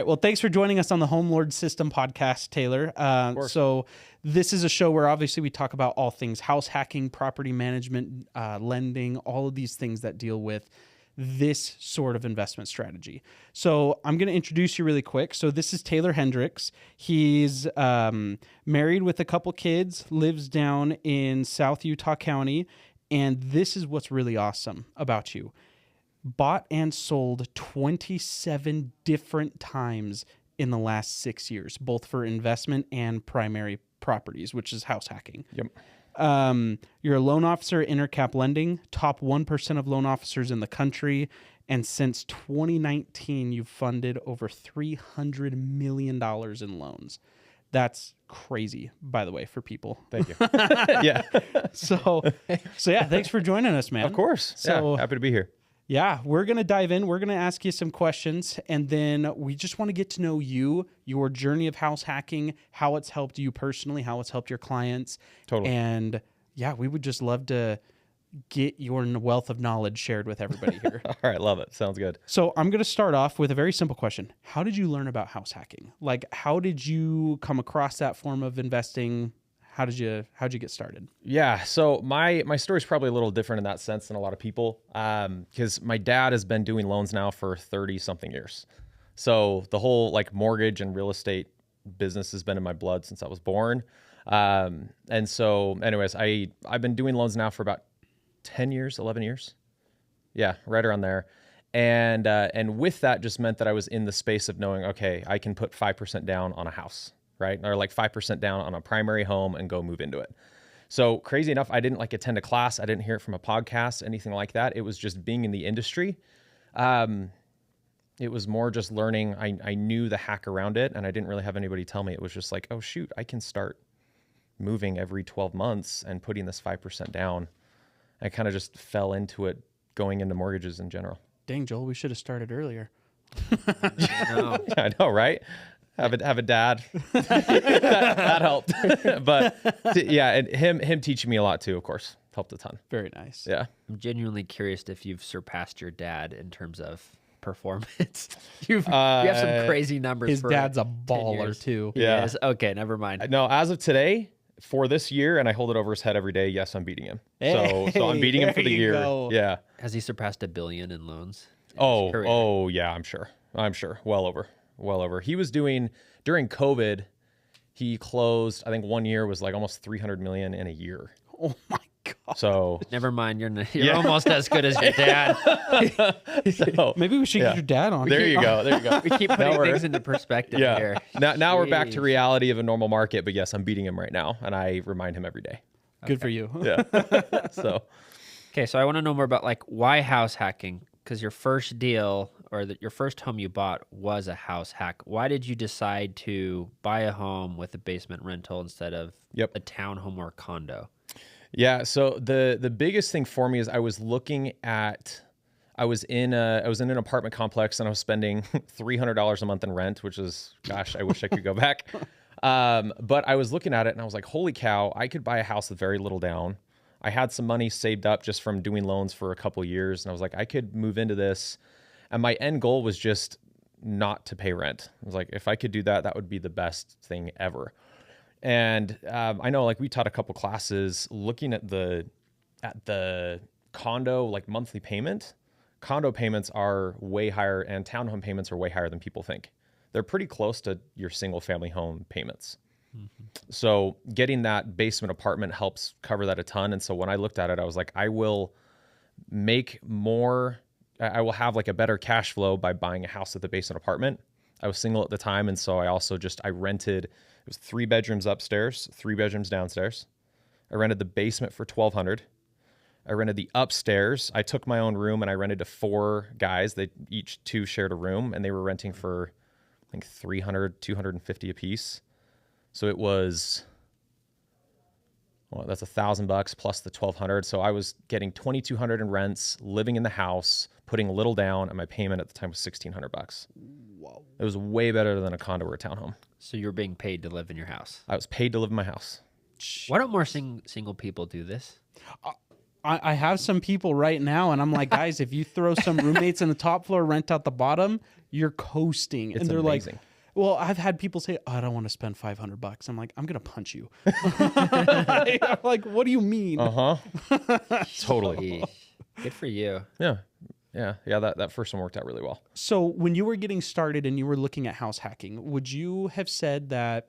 Well, thanks for joining us on the HomeLord System podcast, Taylor. So this is a show where obviously we talk about all things house hacking, property management, lending, all of these things that deal with this sort of investment strategy. So I'm going to introduce you really quick. So this is Tayler Hendricks. He's married with a couple kids, lives down in South Utah County, and this is what's really awesome about you. Bought and sold 27 different times in the last 6 years, both for investment and primary properties, which is house hacking. Yep. You're a loan officer at Intercap Lending, top 1% of loan officers in the country. And since 2019, you've funded over $300 million in loans. That's crazy, by the way, for people. Thank you. Yeah. So yeah, thanks for joining us, man. Of course. So, happy to be here. Yeah, we're going to dive in. We're going to ask you some questions, and then we just want to get to know you, your journey of house hacking, how it's helped you personally, how it's helped your clients. Totally. And yeah, we would just love to get your wealth of knowledge shared with everybody here. All right, love it. Sounds good. So I'm going to start off with a very simple question. How did you learn about house hacking? Like, how did you come across that form of investing? How'd you get started? Yeah, so my story is probably a little different in that sense than a lot of people, because my dad has been doing loans now for 30-something years. So the whole like mortgage and real estate business has been in my blood since I was born. And so anyways, I've been doing loans now for about 10 years, 11 years. Yeah, right around there. And with that just meant that I was in the space of knowing, okay, I can put 5% down on a house, right? Or like 5% down on a primary home and go move into it. So crazy enough, I didn't like attend a class. I didn't hear it from a podcast, anything like that. It was just being in the industry. It was more just learning. I knew the hack around it, and I didn't really have anybody tell me. It was just like, oh shoot, I can start moving every 12 months and putting this 5% down. I kind of just fell into it going into mortgages in general. Dang, Joel, we should have started earlier. I know, right? Have a dad. that helped. But yeah, and him teaching me a lot too, of course, helped a ton. Very nice. Yeah. I'm genuinely curious if you've surpassed your dad in terms of performance. You have some crazy numbers. His for dad's a 10 baller years. too. Yeah. Yes. Okay, never mind. No, as of today, for this year, and I hold it over his head every day, yes, I'm beating him. So I'm beating him for the year. Go. Yeah. Has he surpassed $1 billion in loans? in his Oh, career? yeah, I'm sure. Well over. He was doing, during COVID, he closed, I think 1 year was like almost 300 million in a year. Oh my God. So Never mind. You're almost as good as your dad. so Maybe we should get your dad on. there you go. We keep putting things into perspective here. Now we're back to Jeez. reality of a normal market, but yes, I'm beating him right now, and I remind him every day. Good for you. Yeah. So Okay, so I want to know more about like why house hacking? Because your first deal or your first home you bought was a house hack. Why did you decide to buy a home with a basement rental instead of Yep. a townhome or condo? yeah, so the biggest thing for me is I was in an apartment complex and I was spending $300 a month in rent, which is, gosh, I wish I could go back. But I was looking at it and I was like, holy cow, I could buy a house with very little down. I had some money saved up just from doing loans for a couple years. And I was like, I could move into this. And my end goal was just not to pay rent. I was like, if I could do that, that would be the best thing ever. And I know like we taught a couple classes looking at the condo, like monthly payment. Condo payments are way higher and townhome payments are way higher than people think. They're pretty close to your single family home payments. So getting that basement apartment helps cover that a ton. And so when I looked at it, I was like, I will have like a better cash flow by buying a house with a basement apartment. I was single at the time. And so I rented, it was 3 bedrooms upstairs, 3 bedrooms downstairs. I rented the basement for $1,200. I rented the upstairs. I took my own room and I rented to 4 guys. They each 2 shared a room and they were renting for I think $300, $250 a piece. So it was, well, that's $1,000 plus the $1,200. So I was getting $2,200 in rents, living in the house, putting a little down, and my payment at the time was $1,600. Whoa. It was way better than a condo or a townhome. So you're being paid to live in your house. I was paid to live in my house. Why don't more single people do this? I have some people right now, and I'm like, guys, if you throw some roommates in the top floor, rent out the bottom, you're coasting. It's and they're amazing. like, well, I've had people say, I don't want to spend $500. I'm like, I'm going to punch you. I'm like, what do you mean? Totally. Good for you. Yeah. That first one worked out really well. So when you were getting started and you were looking at house hacking, would you have said that,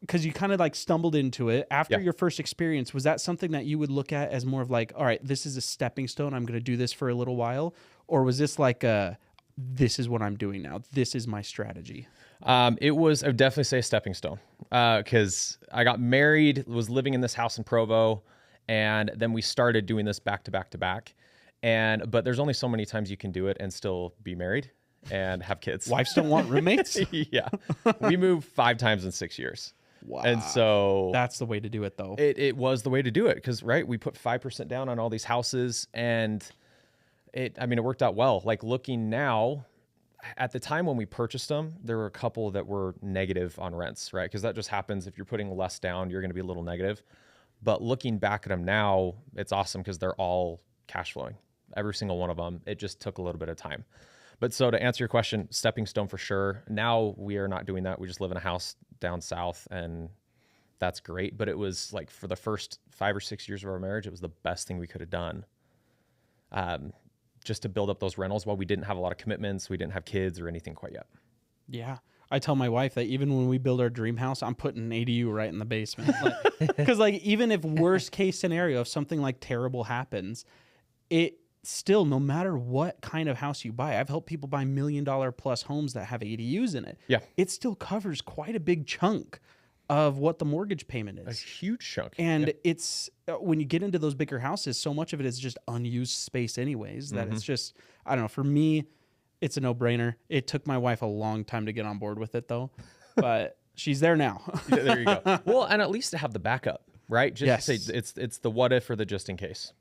because you kind of like stumbled into it after your first experience, was that something that you would look at as more of like, all right, this is a stepping stone, I'm going to do this for a little while? Or was this like this is what I'm doing now, this is my strategy? It was, I would definitely say, a stepping stone, because I got married, was living in this house in Provo, and then we started doing this back to back to back. But there's only so many times you can do it and still be married and have kids. Wives don't want roommates? Yeah. We moved 5 times in 6 years. Wow. And so that's the way to do it, though. It was the way to do it, because, right, we put 5% down on all these houses, and it worked out well. Like, looking now, at the time when we purchased them, there were a couple that were negative on rents, right? Because that just happens. If you're putting less down, you're going to be a little negative. But looking back at them now, it's awesome because they're all cash flowing. Every single one of them. It just took a little bit of time. But so to answer your question, stepping stone for sure. Now we are not doing that. We just live in a house down south, and that's great. But it was like, for the first 5 or 6 years of our marriage, it was the best thing we could have done. Just to build up those rentals while we didn't have a lot of commitments. We didn't have kids or anything quite yet. Yeah. I tell my wife that even when we build our dream house, I'm putting an ADU right in the basement. Because like, even if worst case scenario, if something like terrible happens, it still, no matter what kind of house you buy, I've helped people buy $1 million plus homes that have ADUs in it. Yeah. It still covers quite a big chunk of what the mortgage payment is. A huge chunk. And it's, when you get into those bigger houses, so much of it is just unused space anyways, that it's just, I don't know, for me, it's a no-brainer. It took my wife a long time to get on board with it, though, but she's there now. There you go. Well, and at least to have the backup, right? Just Yes. to say it's the what if or the just in case.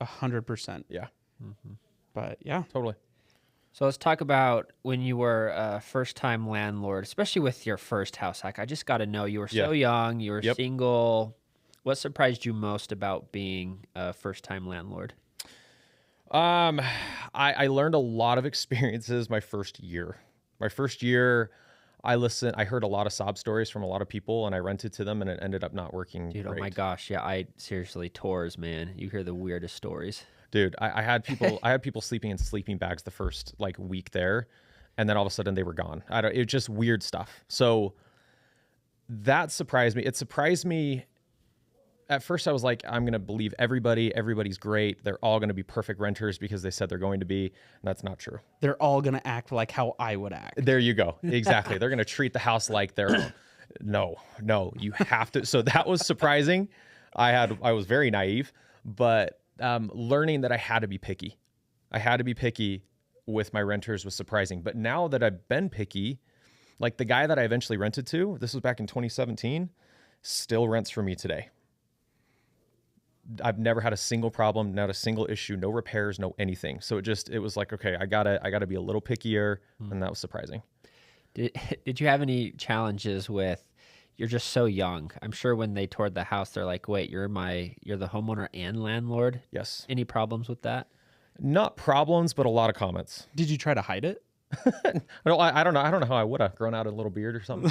100%. Yeah. But yeah. Totally. So let's talk about when you were a first-time landlord, especially with your first house hack. I just got to know, you were so young, you were single. What surprised you most about being a first-time landlord? I learned a lot of experiences my first year. My first year, I heard a lot of sob stories from a lot of people, and I rented to them, and it ended up not working. Dude, great. Oh my gosh. Yeah, seriously, tours, man. You hear the weirdest stories. Dude, I had people sleeping in sleeping bags the first like week there, and then all of a sudden they were gone. It was just weird stuff. So that surprised me. It surprised me. At first I was like, I'm going to believe everybody. Everybody's great. They're all going to be perfect renters because they said they're going to be. And that's not true. They're all going to act like how I would act. There you go. Exactly. They're going to treat the house like their own. No, you have to. So that was surprising. I was very naive, but learning that I had to be picky. I had to be picky with my renters was surprising. But now that I've been picky, like the guy that I eventually rented to, this was back in 2017, still rents for me today. I've never had a single problem, not a single issue, no repairs, no anything. So it was like, okay, I gotta be a little pickier, and that was surprising. Did you have any challenges with, you're just so young? I'm sure when they toured the house, they're like, wait, you're the homeowner and landlord? Yes. Any problems with that? Not problems, but a lot of comments. Did you try to hide it? No, I don't know. I don't know how I would have grown out a little beard or something.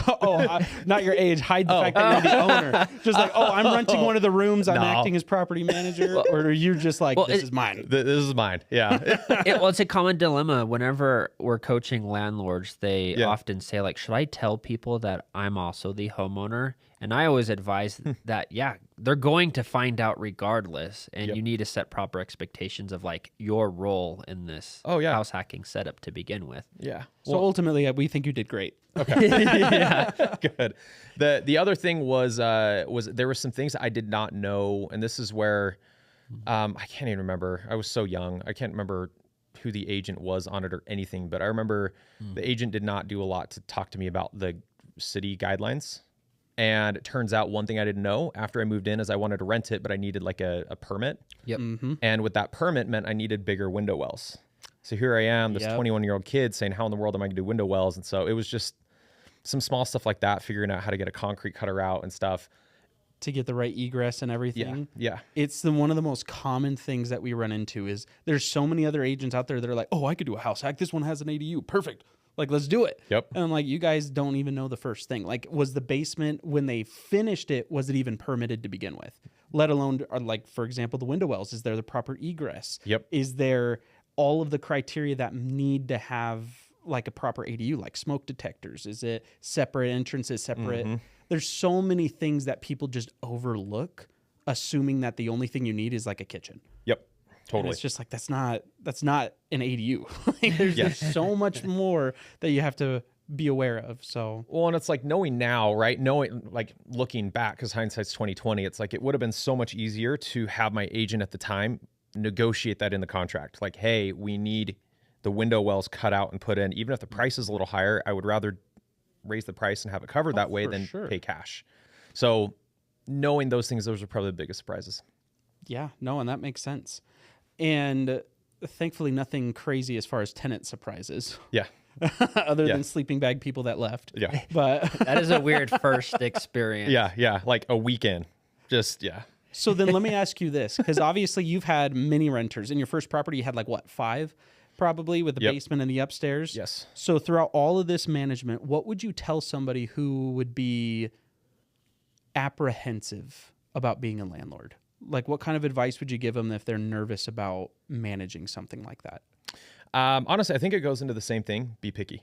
Not your age. Hide the fact that you're the owner. Just like, I'm renting one of the rooms. I'm acting as property manager. Or are you just like, this is mine? This is mine. Yeah. It's a common dilemma. Whenever we're coaching landlords, they often say, like, should I tell people that I'm also the homeowner? And I always advise that, they're going to find out regardless. And you need to set proper expectations of like your role in this house hacking setup to begin with. Yeah. So ultimately, we think you did great. Okay. Good. The other thing was there were some things I did not know. And this is where I can't even remember. I was so young. I can't remember who the agent was on it or anything. But I remember the agent did not do a lot to talk to me about the city guidelines. And it turns out one thing I didn't know after I moved in is I wanted to rent it, but I needed like a permit. Yep. Mm-hmm. And with that permit meant I needed bigger window wells. So here I am, this 21-year-old kid saying, how in the world am I going to do window wells? And so it was just some small stuff like that, figuring out how to get a concrete cutter out and stuff. to get the right egress and everything. Yeah. It's one of the most common things that we run into is there's so many other agents out there that are like, oh, I could do a house hack. This one has an ADU. Perfect. Like, let's do it. Yep. And I'm like, you guys don't even know the first thing. Like, was the basement, when they finished it, was it even permitted to begin with? Let alone, like, for example, the window wells. Is there the proper egress? Yep. Is there all of the criteria that need to have, like, a proper ADU, like smoke detectors? Is it separate entrances, separate? There's so many things that people just overlook, assuming that the only thing you need is, like, a kitchen. Yep. Totally. And it's just like, that's not an ADU. Like, there's so much more that you have to be aware of. So, well, and it's like knowing now, right? Knowing, like, looking back, because hindsight's 2020, it's like it would have been so much easier to have my agent at the time negotiate that in the contract. Like, hey, we need the window wells cut out and put in. Even if the price is a little higher, I would rather raise the price and have it covered that way than pay cash. So knowing those things, those are probably the biggest surprises. Yeah, no, and that makes sense. And thankfully, nothing crazy as far as tenant surprises. Yeah. Other than sleeping bag people that left. Yeah. But that is a weird first experience. Yeah. Like a weekend. Just, yeah. So then let me ask you this, because obviously you've had many renters. In your first property, you had like what, 5 probably, with the basement and the upstairs? Yes. So throughout all of this management, what would you tell somebody who would be apprehensive about being a landlord? Like, what kind of advice would you give them if they're nervous about managing something like that? Honestly, I think it goes into the same thing. Be picky.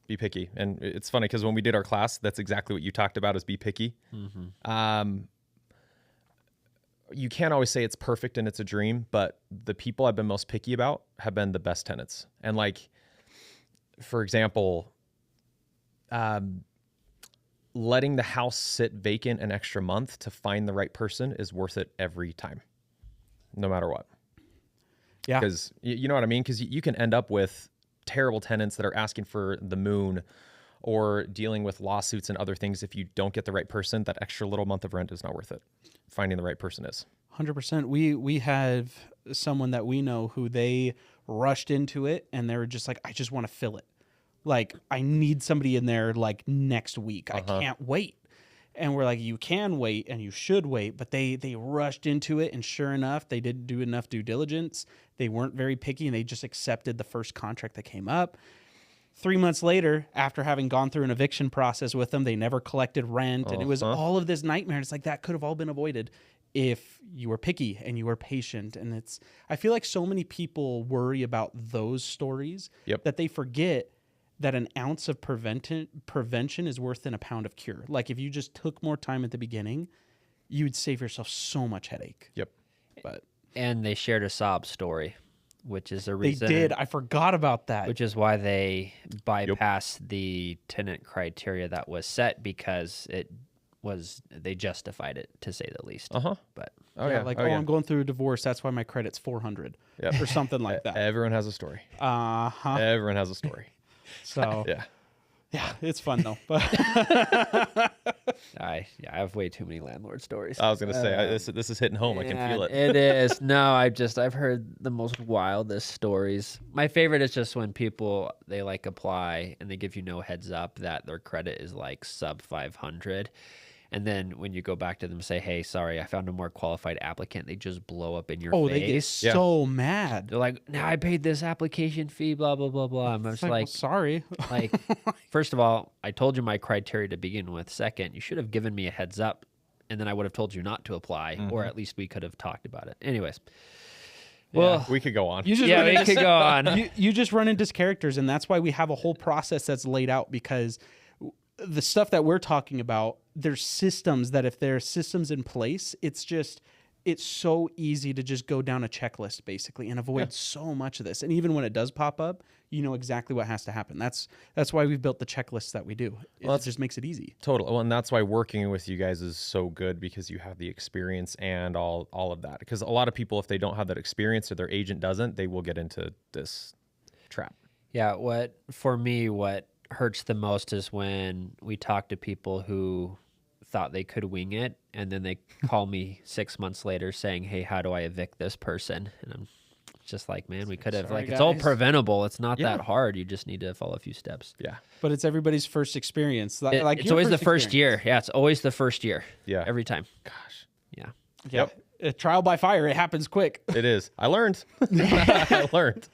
Be picky. And it's funny because when we did our class, that's exactly what you talked about, is be picky. You can't always say it's perfect and it's a dream, but the people I've been most picky about have been the best tenants. And, like, for example, letting the house sit vacant an extra month to find the right person is worth it every time, no matter what. Yeah. Because you know what I mean? Because you can end up with terrible tenants that are asking for the moon or dealing with lawsuits and other things. If you don't get the right person, that extra little month of rent is not worth it. Finding the right person is. 100%. We have someone that we know who they rushed into it and they were just like, I just want to fill it. Like, I need somebody in there like next week. I can't wait. And we're like, you can wait and you should wait. But they rushed into it. And sure enough, they didn't do enough due diligence. They weren't very picky and they just accepted the first contract that came up. 3 months later, after having gone through an eviction process with them, they never collected rent. And it was all of this nightmare. It's like, that could have all been avoided if you were picky and you were patient. And I feel like so many people worry about those stories that they forget that an ounce of prevention is worth than a pound of cure. Like, if you just took more time at the beginning, you'd save yourself so much headache. Yep. And they shared a sob story, which is a reason. They did. I forgot about that. Which is why they bypassed the tenant criteria that was set, because they justified it, to say the least. But I'm going through a divorce. That's why my credit's 400 or something like that. Everyone has a story. Everyone has a story. So yeah, it's fun though. But I have way too many landlord stories. I was gonna say this is hitting home. I can feel it. It is. No, I've heard the most wildest stories. My favorite is just when people, they like apply and they give you no heads up that their credit is like sub 500. And then when you go back to them and say, hey, sorry, I found a more qualified applicant, they just blow up in your face. Oh, they get so mad. They're like, no, I paid this application fee, blah, blah, blah, blah. I'm just like, well, sorry. Like, first of all, I told you my criteria to begin with. Second, you should have given me a heads up, and then I would have told you not to apply, or at least we could have talked about it. Anyways. Well, we could go on. We could go on. You just run into characters, and that's why we have a whole process that's laid out, because the stuff that we're talking about, there's systems that if there are systems in place, it's so easy to just go down a checklist basically and avoid so much of this. And even when it does pop up, you know exactly what has to happen. That's why we've built the checklists that we do. It just makes it easy. Totally. Well, and that's why working with you guys is so good, because you have the experience and all of that. Because a lot of people, if they don't have that experience or their agent doesn't, they will get into this trap. Yeah. What hurts the most is when we talk to people who thought they could wing it, and then they call me 6 months later saying, hey, how do I evict this person? And just like, man, we could have, Sorry, like, it's all guys. preventable. It's not Yeah. that hard. You just need to follow a few steps. Yeah. But it's everybody's first experience. Like It's your always the first experience. year. Yeah, it's always the first year. Yeah. Every time. Gosh. Yeah. Yeah. Yep. A trial by fire. It happens quick. It is. I learned. I learned.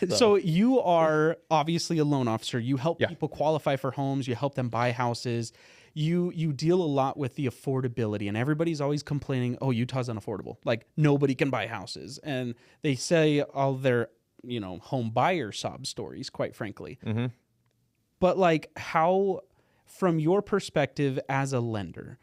So you are obviously a loan officer. You help Yeah. people qualify for homes. You help them buy houses. You deal a lot with the affordability, and everybody's always complaining, "Oh, Utah's unaffordable. Like nobody can buy houses." And they say all their, home buyer sob stories, quite frankly. Mm-hmm. But like, how, from your perspective as a lender,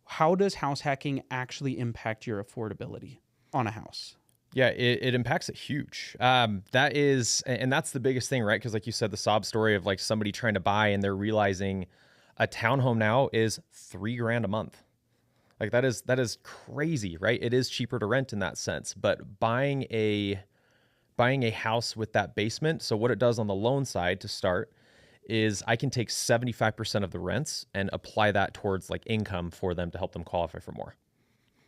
how does house hacking actually impact your affordability on a house? Yeah, it impacts it huge. That is, and that's the biggest thing, right? Because like you said, the sob story of like somebody trying to buy and they're realizing a townhome now is $3,000 a month. Like that is crazy, right? It is cheaper to rent in that sense, but buying a house with that basement. So what it does on the loan side to start is I can take 75% of the rents and apply that towards like income for them to help them qualify for more.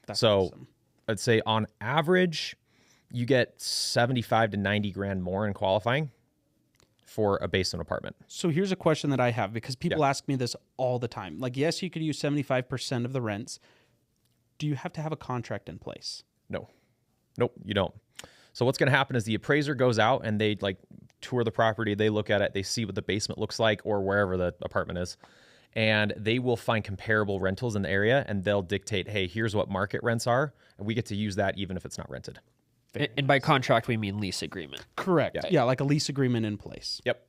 That's So awesome. I'd say on average, you get 75 to 90 grand more in qualifying for a basement apartment. So here's a question that I have, because people ask me this all the time. Like, yes, you could use 75% of the rents. Do you have to have a contract in place? No, nope, you don't. So what's going to happen is the appraiser goes out and they like tour the property. They look at it. They see what the basement looks like or wherever the apartment is. And they will find comparable rentals in the area and they'll dictate, hey, here's what market rents are. And we get to use that even if it's not rented. And by contract, we mean lease agreement. Correct. Yeah, like a lease agreement in place. Yep.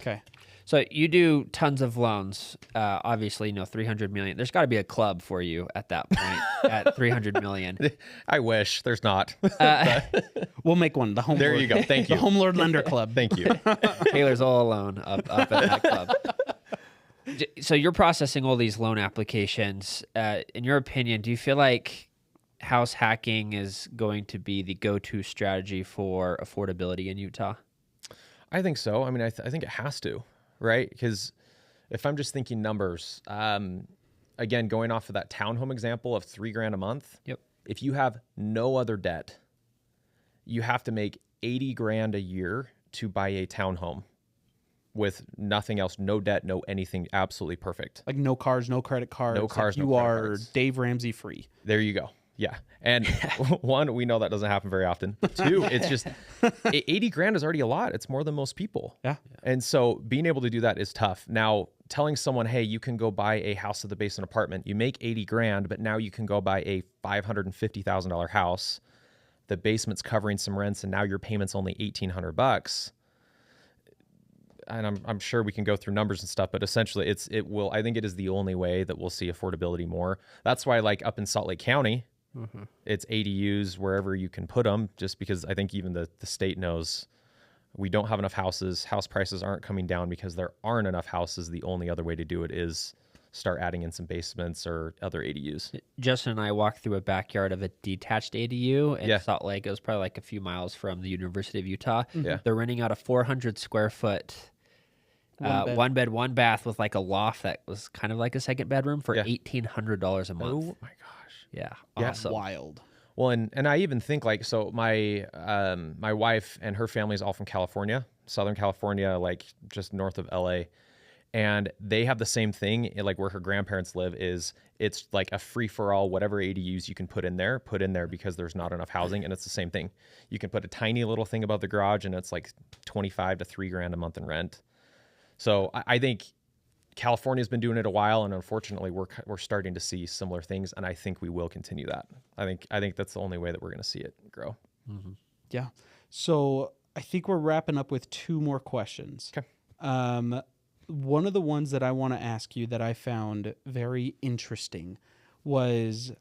Okay. So you do tons of loans. Obviously, 300 million. There's got to be a club for you at that point at 300 million. I wish there's not. We'll make one. The HomeLord. There you go. Thank you. The HomeLord Lender Club. Thank you. Taylor's all alone up at that club. So you're processing all these loan applications. In your opinion, do you feel like house hacking is going to be the go-to strategy for affordability in Utah? I think so. I mean, I think it has to, right? Because if I'm just thinking numbers, again, going off of that townhome example of $3,000 a month. Yep. If you have no other debt, you have to make $80,000 a year to buy a townhome with nothing else, no debt, no anything, absolutely perfect. Like no cars, no credit cards. No cars, like no you credit are cards. Dave Ramsey free. There you go. Yeah. And one, we know that doesn't happen very often. Two, it's just $80,000 is already a lot. It's more than most people. Yeah. And so being able to do that is tough. Now, telling someone, hey, you can go buy a house at the basement apartment. You make $80,000, but now you can go buy a $550,000 house. The basement's covering some rents, and now your payment's only $1,800. And I'm sure we can go through numbers and stuff, but essentially I think it is the only way that we'll see affordability more. That's why like up in Salt Lake County, it's ADUs wherever you can put them, just because I think even the state knows we don't have enough houses. House prices aren't coming down because there aren't enough houses. The only other way to do it is start adding in some basements or other ADUs. Justin and I walked through a backyard of a detached ADU in Salt Lake. It was probably like a few miles from the University of Utah. Yeah. They're renting out a 400 square foot one bed, one bath with like a loft that was kind of like a second bedroom for $1,800 a month. Oh my gosh. Yeah. Yeah. Awesome. Wild. Well, and I even think like, so my wife and her family is all from California, Southern California, like just north of LA. And they have the same thing, like where her grandparents live is it's like a free for all, whatever ADUs you can put in there because there's not enough housing. And it's the same thing. You can put a tiny little thing above the garage and it's like 25 to $3,000 a month in rent. So I think California's been doing it a while, and unfortunately, we're starting to see similar things, and I think we will continue that. I think that's the only way that we're going to see it grow. Mm-hmm. Yeah. So I think we're wrapping up with two more questions. Okay. One of the ones that I want to ask you that I found very interesting was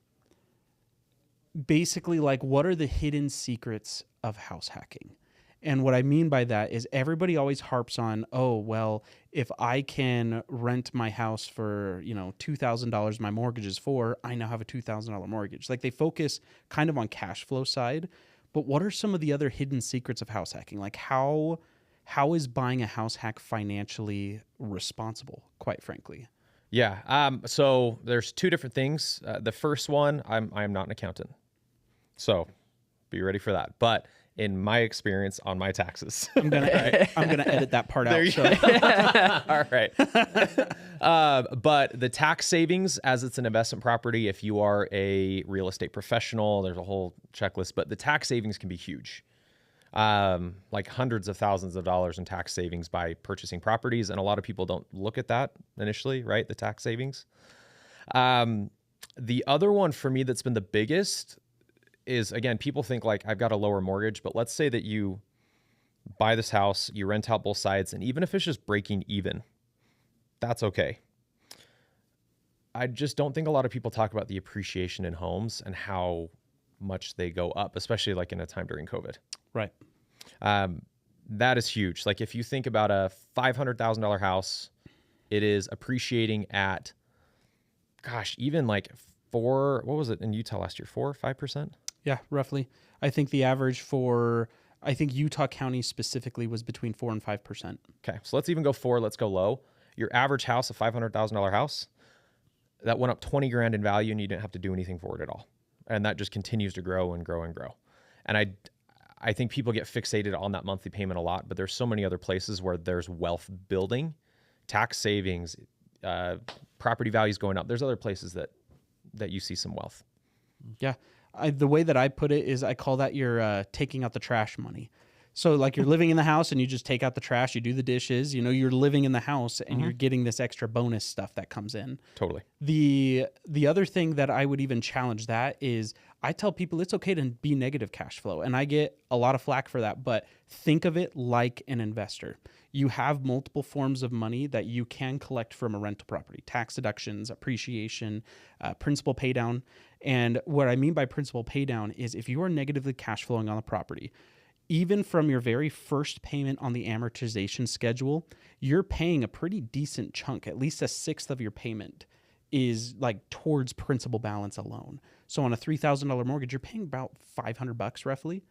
basically like, what are the hidden secrets of house hacking? And what I mean by that is everybody always harps on, oh, well, if I can rent my house for, $2,000, my mortgage is $4,000, I now have a $2,000 mortgage. Like they focus kind of on cash flow side, but what are some of the other hidden secrets of house hacking? Like how is buying a house hack financially responsible, quite frankly? Yeah. So there's two different things. The first one, I am not an accountant, so be ready for that. But in my experience on my taxes. I'm gonna edit that part out. So. All right. But the tax savings, as it's an investment property, if you are a real estate professional, there's a whole checklist, but the tax savings can be huge. Like hundreds of thousands of dollars in tax savings by purchasing properties. And a lot of people don't look at that initially, right? The tax savings. The other one for me that's been the biggest is, again, people think like I've got a lower mortgage, but let's say that you buy this house, you rent out both sides, and even if it's just breaking even, that's okay. I just don't think a lot of people talk about the appreciation in homes and how much they go up, especially like in a time during COVID. Right. That is huge. Like if you think about a $500,000 house, it is appreciating at, gosh, even like what was it in Utah last year? 4 or 5%? Yeah, roughly. I think the average I think Utah County specifically was between 4 and 5%. Okay. So let's even go 4. Let's go low. Your average house, a $500,000 house, that went up 20 grand in value and you didn't have to do anything for it at all. And that just continues to grow and grow and grow. And I think people get fixated on that monthly payment a lot, but there's so many other places where there's wealth building, tax savings, property values going up. There's other places that you see some wealth. Yeah. The way that I put it is I call that your taking out the trash money. So like you're living in the house and you just take out the trash, you do the dishes, you're living in the house and you're getting this extra bonus stuff that comes in. Totally. The other thing that I would even challenge that is I tell people it's okay to be negative cash flow. And I get a lot of flack for that, but think of it like an investor. You have multiple forms of money that you can collect from a rental property: tax deductions, appreciation, principal pay down. And what I mean by principal pay down is if you are negatively cash flowing on the property, even from your very first payment on the amortization schedule, you're paying a pretty decent chunk. At least a sixth of your payment is like towards principal balance alone. So on a $3,000 mortgage, you're paying about $500 roughly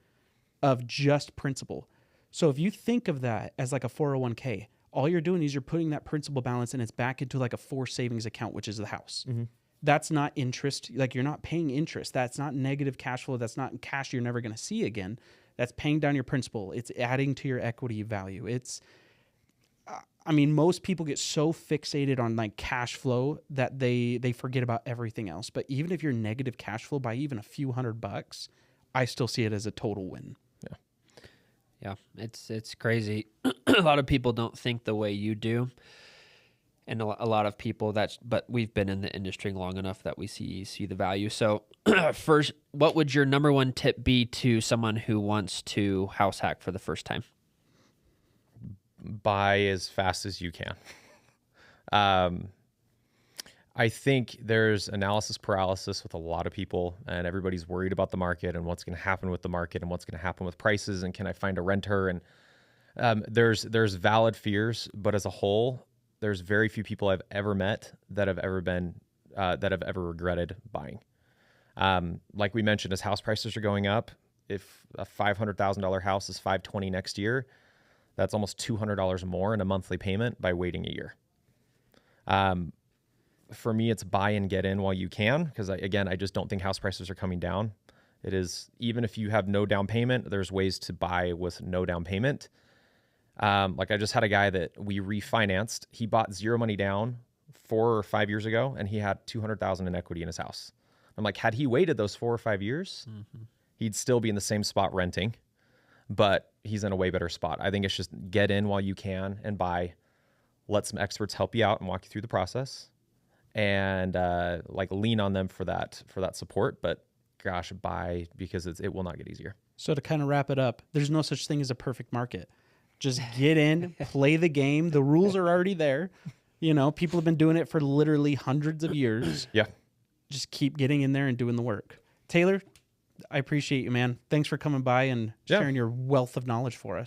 of just principal. So if you think of that as like a 401k, all you're doing is you're putting that principal balance and it's back into like a forced savings account, which is the house. Mm-hmm. That's not interest. Like you're not paying interest. That's not negative cash flow. That's not cash you're never going to see again. That's paying down your principal. It's adding to your equity value. Most people get so fixated on like cash flow that they forget about everything else. But even if you're negative cash flow by even a few $100, I still see it as a total win. Yeah, it's crazy. A lot of people don't think the way you do. And a lot of people but we've been in the industry long enough that we see the value. So first, what would your number one tip be to someone who wants to house hack for the first time? Buy as fast as you can. I think there's analysis paralysis with a lot of people, and everybody's worried about the market and what's going to happen with the market and what's going to happen with prices and can I find a renter? And there's valid fears, but as a whole, there's very few people I've ever met that have ever regretted buying. Like we mentioned, as house prices are going up, if a $500,000 house is $520,000 next year, that's almost $200 more in a monthly payment by waiting a year. For me, it's buy and get in while you can, because I just don't think house prices are coming down. It is, even if you have no down payment, there's ways to buy with no down payment. Like I just had a guy that we refinanced. He bought zero money down 4 or 5 years ago, and he had $200,000 in equity in his house. I'm like, had he waited those 4 or 5 years, he'd still be in the same spot renting, but he's in a way better spot. I think it's just get in while you can and buy. Let some experts help you out and walk you through the process, and like lean on them for that support. But gosh, buy, because it will not get easier. So to kind of wrap it up, there's no such thing as a perfect market. Just get in, play the game. The rules are already there. People have been doing it for literally hundreds of years. Yeah. Just keep getting in there and doing the work. Tayler, I appreciate you, man. Thanks for coming by and sharing your wealth of knowledge for us.